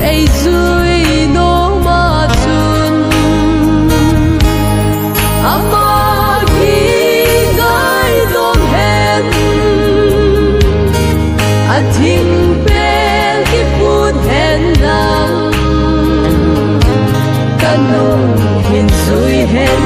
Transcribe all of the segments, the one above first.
ei zui no ma chun ama gi ngai dom hen a thing pel ki put hen nang kanong hin zui hen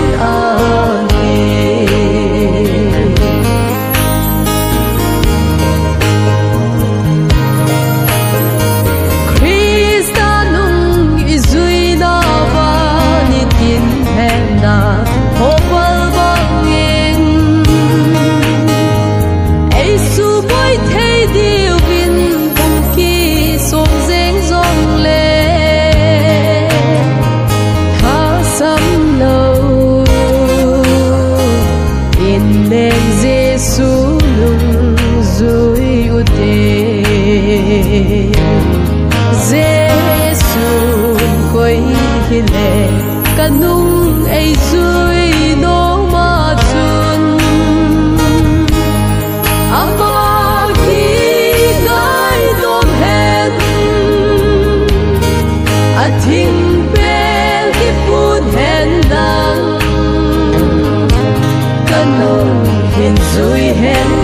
kanung ei zui no ma chun ama gi ngai dom hen a thing pel ki put hen nang kanung hin zui hen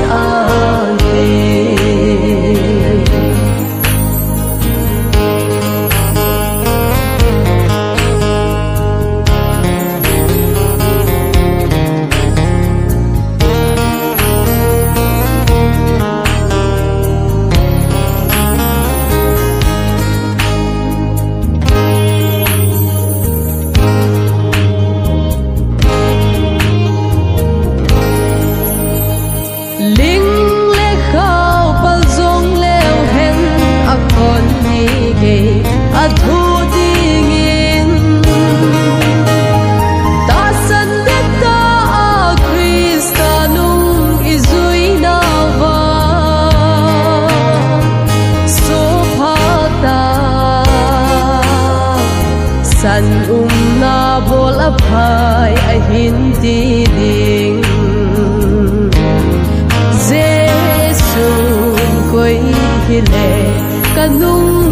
san na bol aphai a hin ti ding Giêsu koi hi le kanung